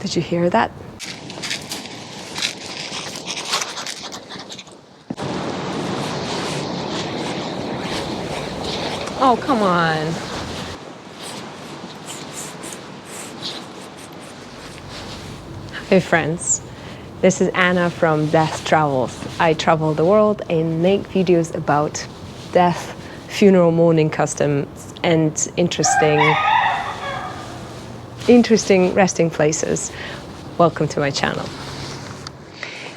Did you hear that? Oh, come on. Hey friends, this is Anna from Death Travels. I travel the world and make videos about death, funeral mourning customs, and interesting resting places. Welcome to my channel.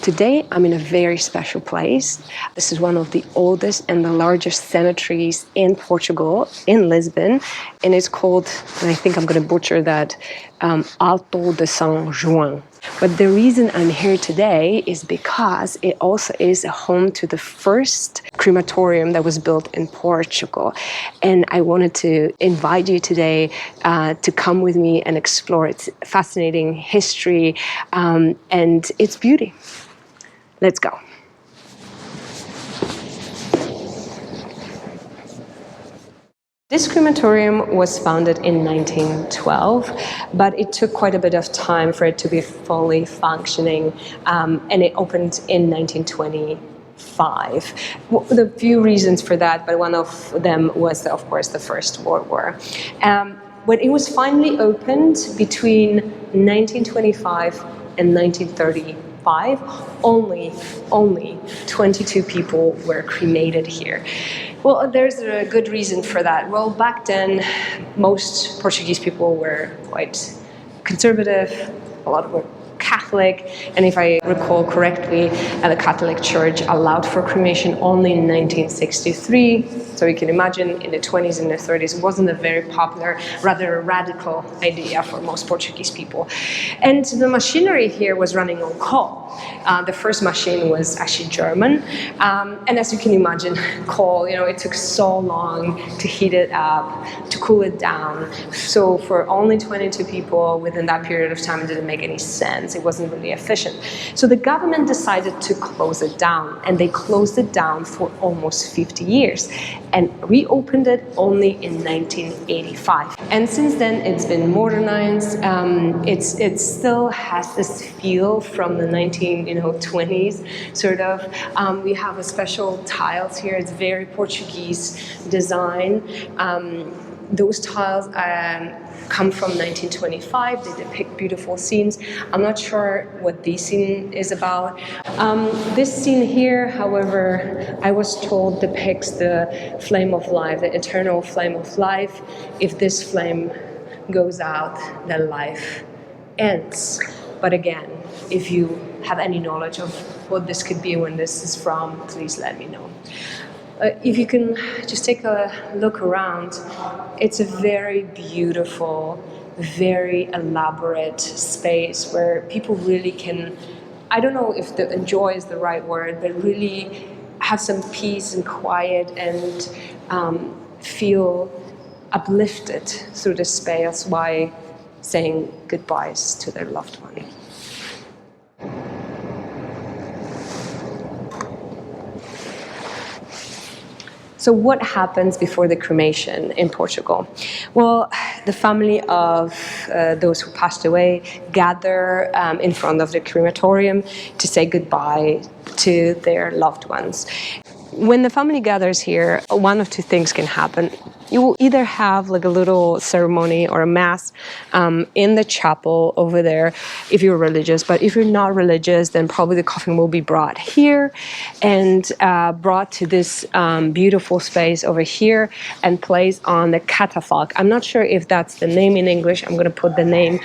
Today I'm in a very special place. This is one of the oldest and the largest cemeteries in Portugal, in Lisbon, and it's called, and I think I'm going to butcher that, Alto de São João. But the reason I'm here today is because it also is a home to the first crematorium that was built in Portugal. And I wanted to invite you today to come with me and explore its fascinating history and its beauty. Let's go. This crematorium was founded in 1912, but it took quite a bit of time for it to be fully functioning, and it opened in 1925. The few reasons for that, but one of them was, of course, the First World War. When it was finally opened between 1925 and 1935, only 22 people were cremated here. Well, there's a good reason for that. Well, back then, most Portuguese people were quite conservative, a lot were Catholic, and if I recall correctly, the Catholic Church allowed for cremation only in 1963. So you can imagine in the 20s and the 30s, it wasn't a very popular, rather radical idea for most Portuguese people. And the machinery here was running on coal. The first machine was actually German. And as you can imagine, coal, it took so long to heat it up, to cool it down. So for only 22 people within that period of time, it didn't make any sense. It wasn't really efficient. So the government decided to close it down, and they closed it down for almost 50 years and reopened it only in 1985. And since then, it's been modernized. It still has this feel from the 1920s, sort of. We have a special tiles here. It's very Portuguese design. Those tiles come from 1925. They depict beautiful scenes. I'm not sure what this scene is about. This scene here, however, I was told depicts the flame of life, the eternal flame of life. If this flame goes out, then life ends. But again, if you have any knowledge of what this could be, when this is from, please let me know. If you can just take a look around, it's a very beautiful, very elaborate space where people really can, I don't know if enjoy is the right word, but really have some peace and quiet and feel uplifted through the space while saying goodbyes to their loved one. So what happens before the cremation in Portugal? Well, the family of those who passed away gather in front of the crematorium to say goodbye to their loved ones. When the family gathers here, one of two things can happen. You will either have like a little ceremony or a mass in the chapel over there if you're religious, but if you're not religious, then probably the coffin will be brought here and brought to this beautiful space over here and placed on the catafalque. I'm not sure if that's the name in English. I'm going to put the name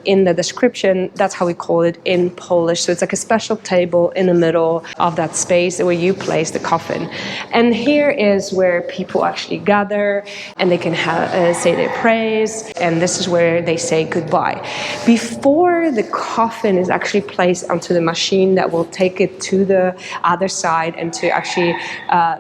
in the description. That's how we call it in Polish. So it's like a special table in the middle of that space where you place the coffin. And here is where people actually gather and they can say their prayers, and this is where they say goodbye. Before the coffin is actually placed onto the machine that will take it to the other side and to actually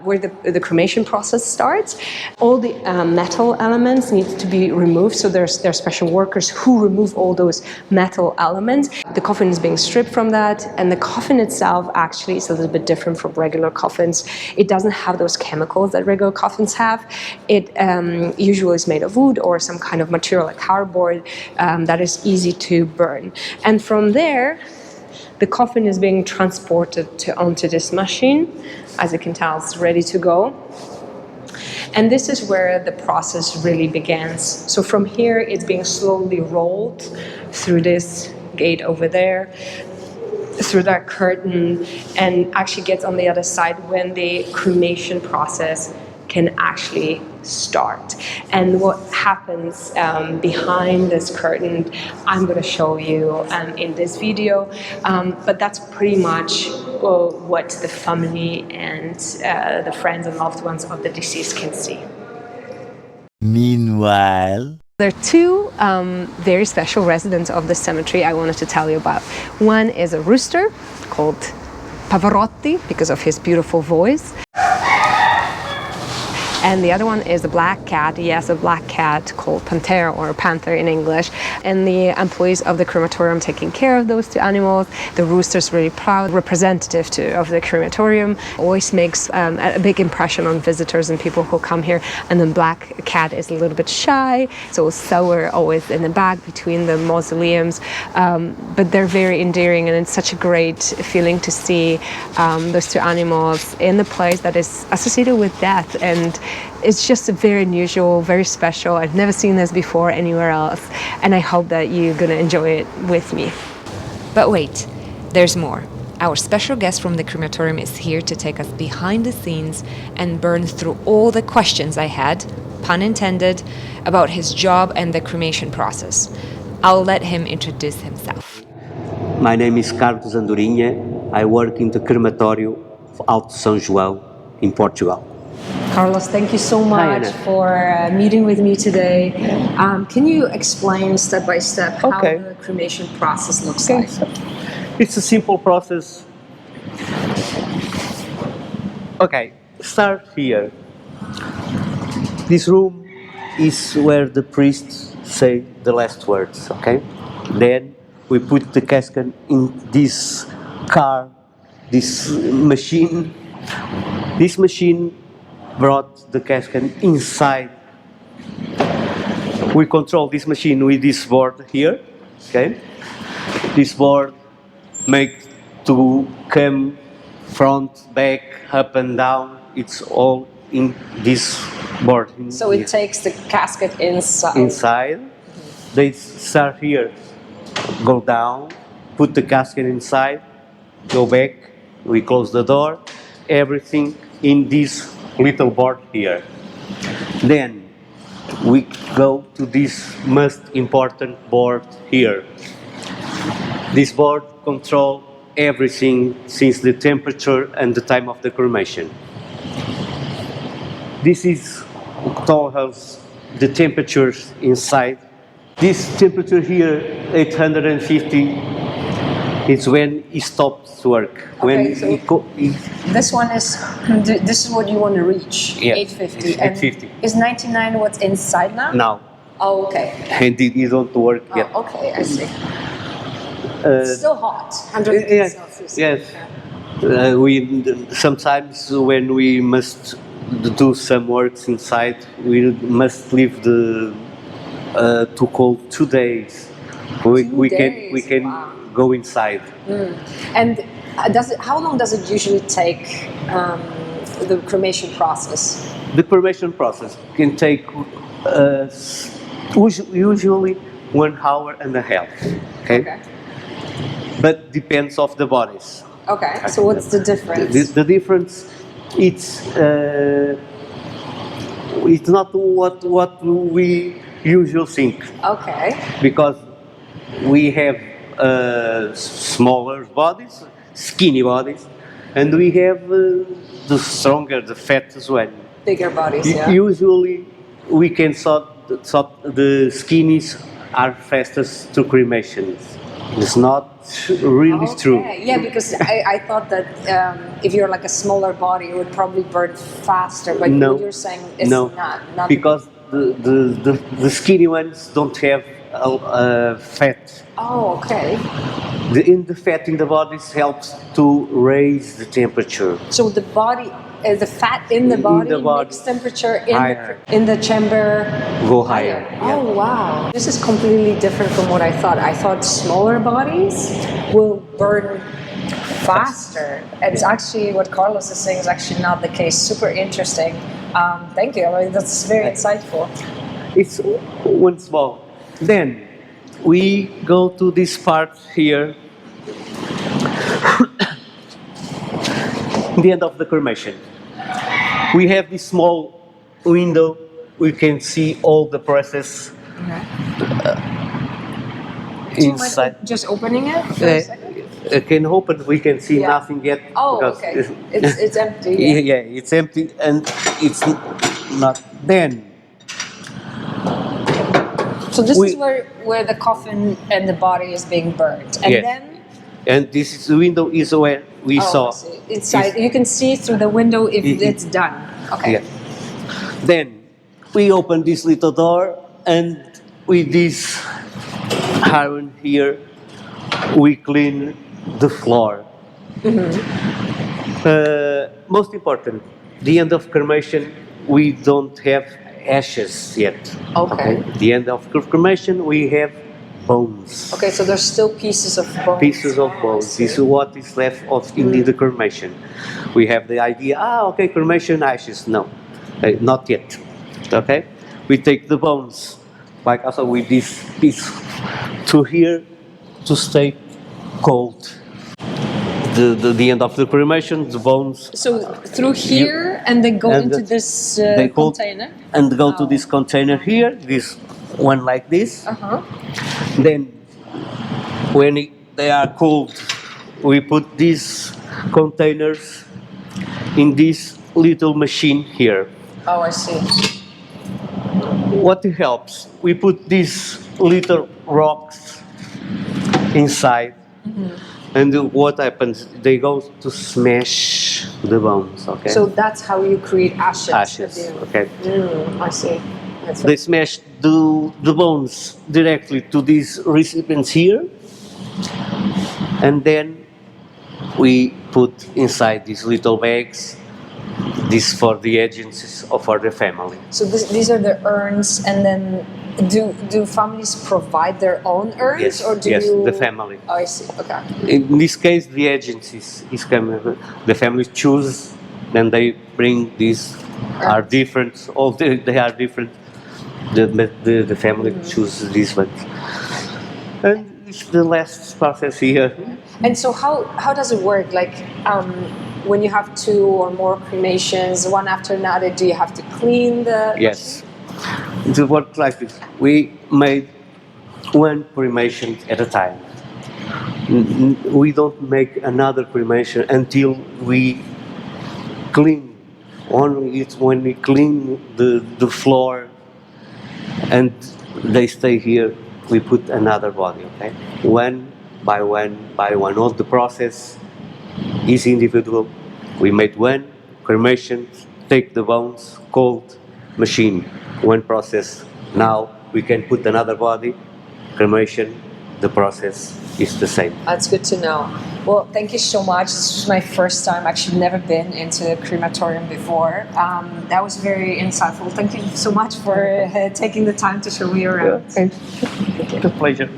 where the cremation process starts, all the metal elements need to be removed. So there are special workers who remove all those metal elements. The coffin is being stripped from that, and the coffin itself actually is a little bit different from regular coffins. It doesn't have those chemicals that regular coffins have. It usually is made of wood or some kind of material like cardboard that is easy to burn. And from there, the coffin is being transported onto this machine. As you can tell, it's ready to go. And this is where the process really begins. So from here, it's being slowly rolled through this gate over there, through that curtain, and actually gets on the other side when the cremation process can actually start. And what happens behind this curtain, I'm going to show you in this video, but that's pretty much what the family and the friends and loved ones of the deceased can see. Meanwhile, there are two very special residents of the cemetery I wanted to tell you about. One is a rooster called Pavarotti because of his beautiful voice. And the other one is a black cat, yes, a black cat called Panther or Panther in English. And the employees of the crematorium taking care of those two animals. The rooster's really proud representative of the crematorium, always makes a big impression on visitors and people who come here. And the black cat is a little bit shy, so we're always in the back between the mausoleums. But they're very endearing, and it's such a great feeling to see those two animals in a place that is associated with death. And it's just very unusual, very special. I've never seen this before anywhere else, and I hope that you're gonna enjoy it with me. But wait, there's more. Our special guest from the crematorium is here to take us behind the scenes and burn through all the questions I had, pun intended, about his job and the cremation process. I'll let him introduce himself. My name is Carlos Andorinha. I work in the Crematorium of Alto São João in Portugal. Carlos, thank you so much for meeting with me today. Can you explain step by step how the cremation process looks like? It's a simple process. Okay, start here. This room is where the priests say the last words, okay? Then we put the casket in this car, this machine. This machine brought the casket inside. We control this machine with this board here, okay? This board makes to come front, back, up and down. It's all in this board. So it takes the casket inside. Inside. They start here, go down, put the casket inside, go back, we close the door, everything in this little board here. Then we go to this most important board here. This board controls everything since the temperature and the time of the cremation. This is tells us the temperatures inside. This temperature here, 850, is when it stops work. Okay, this one is, this is what you want to reach, yes, 850. 850. Is 99 what's inside now? Now. Oh, okay. And it don't work yet. Oh, okay, I see. It's still hot, 100 Celsius. Yes. We sometimes when we must do some works inside, we must leave the too cold 2 days. We can wow. go inside. And how long does it usually take the cremation process? The cremation process can take usually 1 hour and a half. Okay. But depends of the bodies. Okay. So what's the difference? The difference, it's not what we usually think. Okay. Because we have smaller bodies, skinny bodies, and we have the stronger, the fattest one. Bigger bodies, yeah. Usually we can sort the skinnies are fastest to cremations. It's not really true. Yeah, because I thought that if you're like a smaller body, it would probably burn faster. But what you're saying is not because the skinny ones don't have fat. Oh, okay. The fat in the bodies helps to raise the temperature. So the body the fat in the body, makes temperature in the chamber go higher. Oh wow! This is completely different from what I thought. I thought smaller bodies will burn faster. It's actually what Carlos is saying is actually not the case. Super interesting. Thank you. I mean, that's very insightful. It's one small. Then we go to this part here. The end of the cremation. We have this small window. We can see all the process inside. Just opening it for a second? It can open. We can see nothing yet. Oh, okay. It's empty. Yeah, it's empty and it's not. Then. So this is where the coffin and the body is being burnt, and then. And this is the window is where we saw. Inside, you can see through the window if it's done. Okay. Yeah. Then we open this little door, and with this iron here, we clean the floor. Most important, the end of cremation, we don't have ashes yet. Okay. The end of cremation, we have bones. Okay, so there's still pieces of bones. Pieces of bones. This is what is left of in the cremation. We have the idea, okay, cremation ashes. No, not yet. Okay? We take the bones, like also with this piece to here to stay cold. The end of the cremation, the bones. So through here, and they go into this container? And go to this container here, this one like this. Then when they are cold, we put these containers in this little machine here. Oh, I see. What helps? We put these little rocks inside. And what happens? They go to smash the bones, okay? So that's how you create ashes. Ashes, okay. I see. They smash the bones directly to these recipients here, and then we put inside these little bags. This for the agencies or for the family. So these are the urns, and then do families provide their own urns, yes, or do yes, you? the family. Oh, I see. Okay. In this case, the agencies is coming. The family choose, then they bring these. Are different. All they are different. The family chooses these ones, and it's the last process here. And so how does it work? Like when you have 2 or more cremations, one after another, do you have to clean the? Yes, it works like this. We made one cremation at a time. We don't make another cremation until we clean. Only it's when we clean the floor and they stay here, we put another body, okay? One by one by one. All the process is individual. We made one cremation, take the bones, cold, machine, one process. Now we can put another body, cremation, the process is the same. That's good to know. Well, thank you so much. This was my first time. Actually, never been into a crematorium before. That was very insightful. Thank you so much for taking the time to show me around. It's a pleasure.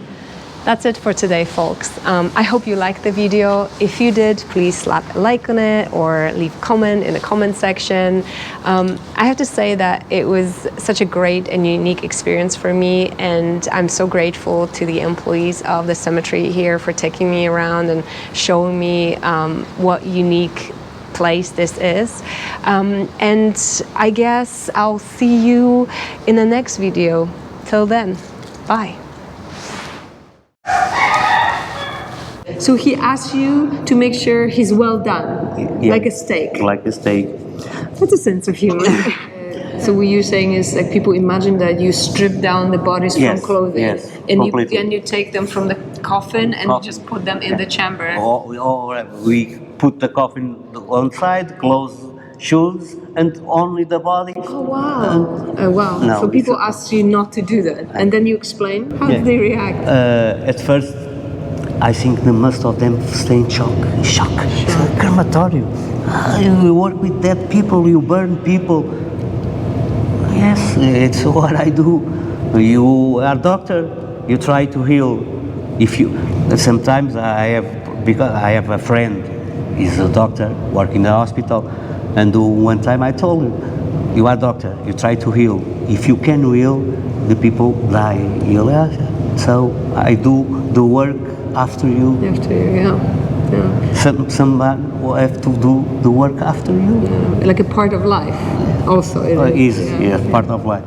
That's it for today, folks. I hope you liked the video. If you did, please slap a like on it or leave a comment in the comment section. I have to say that it was such a great and unique experience for me, and I'm so grateful to the employees of the cemetery here for taking me around and showing me what unique place this is. And I guess I'll see you in the next video. Till then, bye. So he asks you to make sure he's well done, like a steak. Like a steak. That's a sense of humor. So what you're saying is like people imagine that you strip down the bodies from clothing, and you take them from the coffin and you just put them in the chamber. We put the coffin on side, close shoes, and only the body. Oh wow! Wow! No, so people ask you not to do that, and then you explain. How do they react? At first, I think the most of them stay in shock. It's a crematorium. You work with dead people, you burn people. Yes, it's what I do. You are a doctor, you try to heal. Sometimes because I have a friend, he's a doctor, working in the hospital, and one time I told him, you are a doctor, you try to heal. If you can heal, the people die. So I do the work after you. After you, yeah. Someone will have to do the work after you. Like a part of life, also. Part of life.